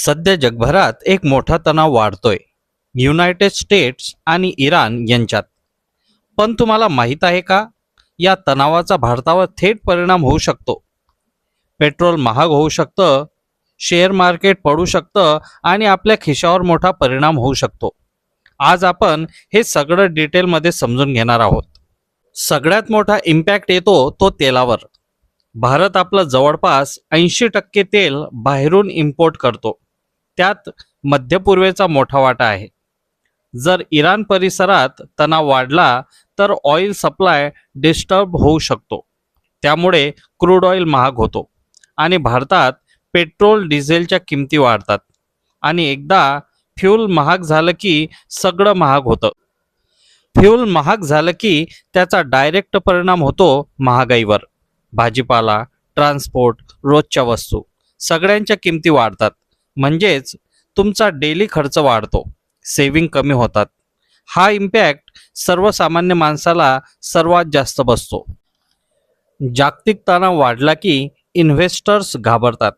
सध्या जगभरात एक मोठा तणाव वाढतोय, युनायटेड स्टेट्स आणि इराण यांच्यात. पण तुम्हाला माहीत आहे का, या तणावाचा भारतावर थेट परिणाम होऊ शकतो. पेट्रोल महाग होऊ शकतं, शेअर मार्केट पडू शकतं आणि आपल्या खिशावर मोठा परिणाम होऊ शकतो. आज आपण हे सगळं डिटेलमध्ये समजून घेणार आहोत. सगळ्यात मोठा इम्पॅक्ट येतो तो तेलावर. भारत आपलं जवळपास 80% तेल बाहेरून इम्पोर्ट करतो. त्यात मध्य पूर्वेचा मोठा वाटा आहे. जर इराण परिसरात तणाव वाढला तर ऑइल सप्लाय डिस्टर्ब होऊ शकतो. त्यामुळे क्रूड ऑइल महाग होतो आणि भारतात पेट्रोल डिझेलच्या किमती वाढतात. आणि एकदा फ्यूल महाग झालं की सगळं महाग होतं. फ्यूल महाग झालं की त्याचा डायरेक्ट परिणाम होतो महागाईवर. भाजीपाला, ट्रान्सपोर्ट, रोजच्या वस्तू सगळ्यांच्या किमती वाढतात. म्हणजेच तुमचा डेली खर्च वाढतो, सेव्हिंग कमी होतात. हा इम्पॅक्ट सर्वसामान्य माणसाला सर्वात जास्त बसतो. जागतिक तणाव वाढला की इन्व्हेस्टर्स घाबरतात.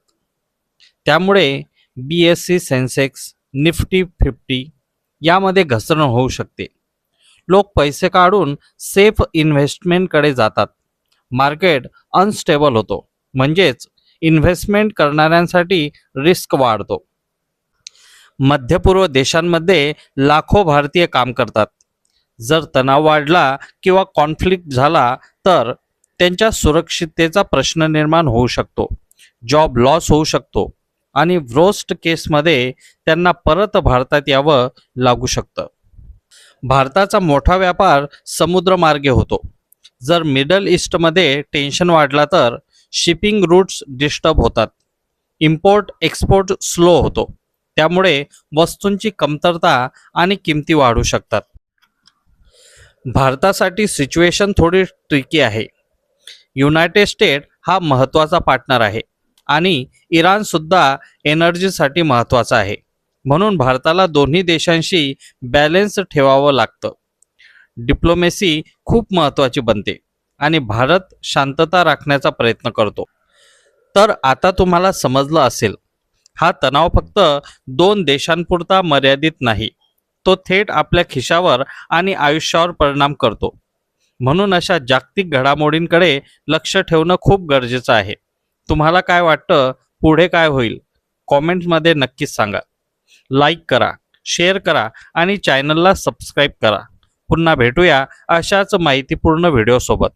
त्यामुळे BSE सेन्सेक्स, निफ्टी 50 यामध्ये घसरण होऊ शकते. लोक पैसे काढून सेफ इन्व्हेस्टमेंटकडे जातात. मार्केट अनस्टेबल होतो, म्हणजेच इन्व्हेस्टमेंट करणाऱ्यांसाठी रिस्क वाढतो. मध्य पूर्व देशांमध्ये लाखो भारतीय काम करतात. जर तणाव वाढला किंवा कॉन्फ्लिक्ट झाला तर त्यांच्या सुरक्षिततेचा प्रश्न निर्माण होऊ शकतो. जॉब लॉस होऊ शकतो आणि वर्स्ट केसमध्ये त्यांना परत भारतात यावं लागू शकतं. भारताचा मोठा व्यापार समुद्रमार्गे होतो. जर मिडल ईस्टमध्ये टेन्शन वाढला तर शिपिंग रूट्स डिस्टर्ब होतात. इम्पोर्ट एक्सपोर्ट स्लो होतो. त्यामुळे वस्तूंची कमतरता आणि किमती वाढू शकतात. भारतासाठी सिच्युएशन थोडी ट्रिकी आहे. युनायटेड स्टेट हा महत्त्वाचा पार्टनर आहे आणि इराणसुद्धा एनर्जीसाठी महत्त्वाचा आहे. म्हणून भारताला दोन्ही देशांशी बॅलन्स ठेवावं लागतं. डिप्लोमेसी खूप महत्त्वाची बनते आणि भारत शांतता राखण्याचा प्रयत्न करतो. तर आता तुम्हाला समजलं असेल, हा तणाव फक्त दोन देशांपुरता मर्यादित नाही, तो थेट आपल्या खिशावर आणि आयुष्यावर परिणाम करतो. म्हणून अशा जागतिक घडामोडींकडे लक्ष ठेवणं खूप गरजेचं आहे. तुम्हाला काय वाटतं, पुढे काय होईल? कॉमेंट्समध्ये नक्कीच सांगा. लाईक करा, शेअर करा आणि चॅनलला सबस्क्राईब करा. पुन्हा भेटूया अशाच माहितीपूर्ण व्हिडिओसोबत.